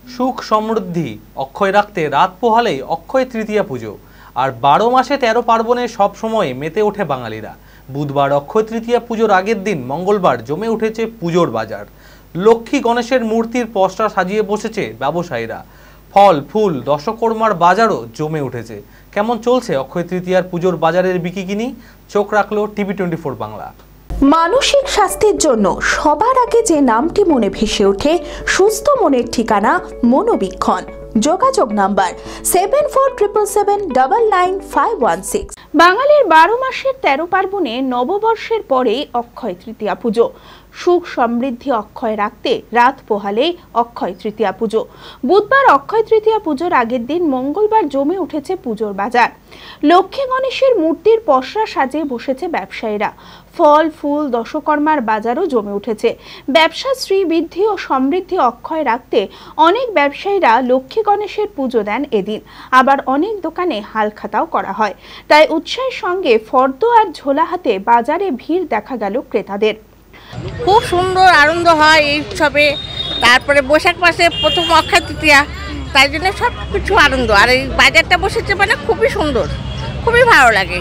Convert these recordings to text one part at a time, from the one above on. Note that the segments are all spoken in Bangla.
সুখ সমৃদ্ধি অক্ষয় রাখতে রাত পোহালেই অক্ষয় তৃতীয়া পুজো। আর 12 মাসে 13 পার্বণে সব সময় মেতে ওঠে বাঙালিরা। বুধবার অক্ষয় তৃতীয়া পুজোর আগের দিন মঙ্গলবার জমে উঠেছে পুজোর বাজার। লক্ষ্মী গণেশের মূর্তির পসরা সাজিয়ে বসেছে ব্যবসায়ীরা। ফল ফুল দশকর্মার বাজারও জমে উঠেছে। কেমন চলছে অক্ষয় তৃতীয়ার পুজোর বাজারের বিকিকিনি? চোখ রাখলো TV24 বাংলা। মানসিক স্বাস্থ্যের জন্য সবার আগে যে নামটি মনে ভেসে ওঠে, সুস্থ মনের ঠিকানা মনোবীক্ষণ। যোগাযোগ নাম্বার 7477799516। বাঙালির 12 মাসের 13 পার্বণে নববর্ষের পরেই অক্ষয় তৃতীয়া পুজো। সুখ সমৃদ্ধি অক্ষয় রাখতে রাত পোহালেই অক্ষয় তৃতীয়া পুজো। বুধবার অক্ষয় তৃতীয়া পুজোর আগের দিন মঙ্গলবার জমে উঠেছে পুজোর বাজার। লক্ষ্মী গণেশের মূর্তির পসরা সাজিয়ে বসেছে ব্যবসায়ীরা। ফল ফুল দশকর্মার বাজারও জমে উঠেছে। ব্যবসা শ্রীবৃদ্ধি ও সমৃদ্ধি অক্ষয় রাখতে অনেক ব্যবসায়ীরা লক্ষ্মী গণেশের পুজো দেন এদিন। আবার অনেক দোকানে হালখাতাও করা হয়। তাই উৎসাহের সঙ্গে ফর্দ আর ঝোলা হাতে বাজারে ভিড় দেখা গেল ক্রেতাদের। খুব সুন্দর আনন্দ হয় এই উৎসবে। তারপরে বৈশাখ মাসে প্রথম অক্ষয় তৃতীয়া, তাই জন্য সব কিছু আনন্দ। আর এই বাজারটা বসেছে মানে খুবই সুন্দর, খুবই ভালো লাগে।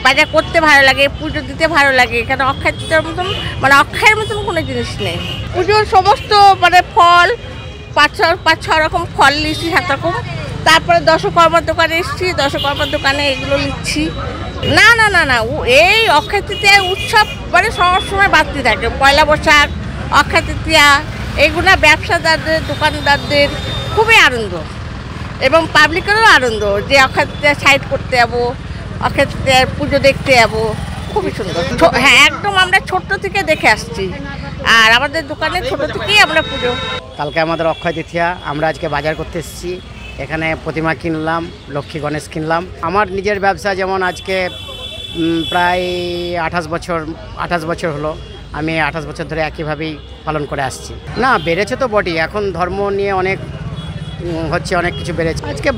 বাজার করতে ভালো লাগে, পুজো দিতে ভালো লাগে। এখানে অক্ষয় তৃতীয়ার মতন মানে অক্ষয়ের মতন কোনো জিনিস নেই। পুজোর সমস্ত মানে ফল 5-6 রকম ফল নিচ্ছি, 7 রকম। তারপরে দশকর্মার দোকানে এসেছি, দশকর্মার দোকানে এগুলো নিচ্ছি। না না না না এই অক্ষয় তৃতীয়া উৎসব মানে সবসময় বাড়তে থাকে। পয়লা বৈশাখ, অক্ষয় তৃতীয়া, এইগুলো ব্যবসাদারদের দোকানদারদের খুবই আনন্দ এবং পাবলিকেরও আনন্দ যে অক্ষয় তৃতীয়া সাইড করতে যাবো, অক্ষয় তৃতীয়ার পুজো দেখতে যাবো। খুবই সুন্দর। হ্যাঁ, একদম আমরা ছোট্ট থেকে দেখে আসছি। আর আমাদের দোকানে ছোট থেকেই আমরা পুজো। কালকে আমাদের অক্ষয় তৃতীয়া, আমরা আজকে বাজার করতে এসেছি। এখানে প্রতিমা কিনলাম, লক্ষ্মী গণেশ কিনলাম। আমার নিজের ব্যবসা যেমন আজকে প্রায় 28 বছর হলো। আমি 28 বছর ধরে একইভাবেই পালন করে আসছি। না বেড়েছে তো বটেই, এখন ধর্ম নিয়ে অনেক হচ্ছে, অনেক কিছু বেড়েছে। আজকে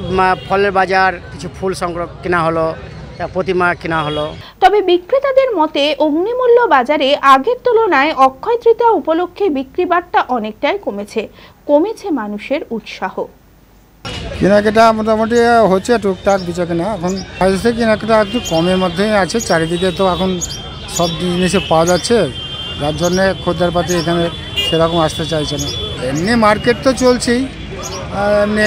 ফলের বাজার, কিছু ফুল সংগ্রহ কেনা হলো, প্রতিমা কেনা হলো। তবে বিক্রেতাদের মতে অগ্নিমূল্য বাজারে আগের তুলনায় অক্ষয় তৃতীয়া উপলক্ষে বিক্রি বাট্টা অনেকটাই কমেছে মানুষের উৎসাহ। কেনাকাটা মোটামুটি হচ্ছে টুকটাক বেচা কেনা। এখন আজকে কেনাকাটা একটু কমের মধ্যেই আছে। চারিদিকে তো এখন সব জিনিসে পাওয়া যাচ্ছে, যার জন্যে খদ্দের পাতি এখানে সেরকম আসতে চাইছে না। এমনি মার্কেট তো চলছেই, আর এমনি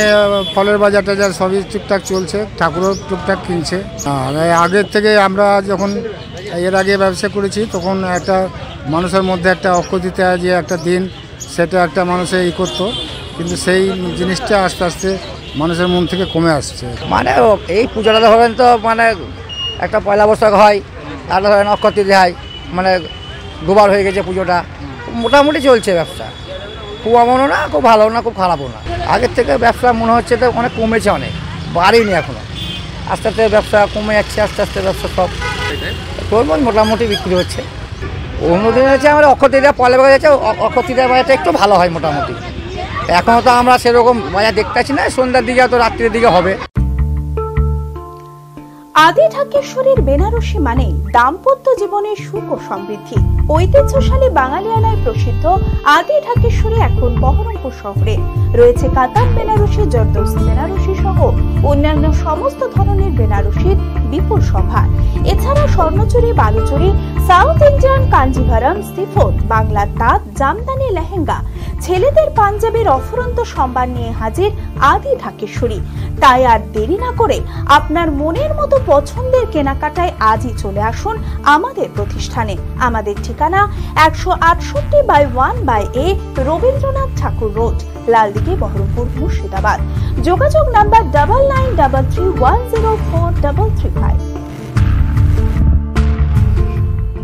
ফলের বাজার টাজার সবই টুকটাক চলছে, ঠাকুরও টুকটাক কিনছে। আর আগের থেকে আমরা যখন এর আগে ব্যবসা করেছি তখন একটা মানুষের মধ্যে একটা অক্ষয় তৃতীয়া যে একটা দিন, সেটা একটা মানুষে করতো, কিন্তু সেই জিনিসটা আস্তে আস্তে মানুষের মন থেকে কমে আসছে। মানে এই পুজোটা ধরেন তো মানে একটা পয়লা বৈশাখ হয়, আর ধরেন অক্ষয় তৃতীয়া হয়, মানে দুবার হয়ে গেছে পুজোটা। মোটামুটি চলছে ব্যবসা, খুব এমনও না, খুব ভালো না, খুব খারাপও না। আগের থেকে ব্যবসা মনে হচ্ছে তো অনেক কমেছে, অনেক বাড়েনি এখনও। আস্তে আস্তে ব্যবসা কমে যাচ্ছে, আস্তে আস্তে ব্যবসা সব তরমুজ মোটামুটি বিক্রি হচ্ছে। অন্যদিন হচ্ছে আমরা অক্ষয় তৃতীয়া পয়লা বৈশাখ যাচ্ছে, অক্ষয় তৃতীয়া বাজারটা একটু ভালো হয় মোটামুটি। এখনও তো আমরা সেরকম বাজার দেখতে পাচ্ছি না, সন্ধ্যার দিকে তো রাত্রির দিকে হবে। আদি ঢাকেশ্বরীর বেনারসি মানে দাম্পত্য জীবনের সুখ ও সমৃদ্ধি। ঐতিহ্যশালী বাঙালিয়ানায় প্রসিদ্ধ আদি ঢাকেশ্বরী এখন বহরমপুর শহরে রয়েছে। কাতার বেনারসি, জর্দোসি বেনারসি সহ অন্যান্য সমস্ত ধরনের বেনারসির বিপুল সম্ভার। এছাড়া Swarnachuri, Baluchari, south Indian Kanjeevaram, chiffon, বাংলার তাঁত, জামদানি, লেহেঙ্গা, ছেলেদের পাঞ্জাবের অফুরন্ত সম্ভার নিয়ে হাজির আদি ঢাকেশ্বরী। তাই আর দেরি না করে আপনার মনের মতো পছন্দের কেনাকাটায় আজই চলে আসুন আমাদের প্রতিষ্ঠানে। আমাদের ঠিকানা 168/1/A রবীন্দ্রনাথ ঠাকুর রোড, লালদিঘি, বহরমপুর, মুর্শিদাবাদ। যোগাযোগ নাম্বার 9933104335।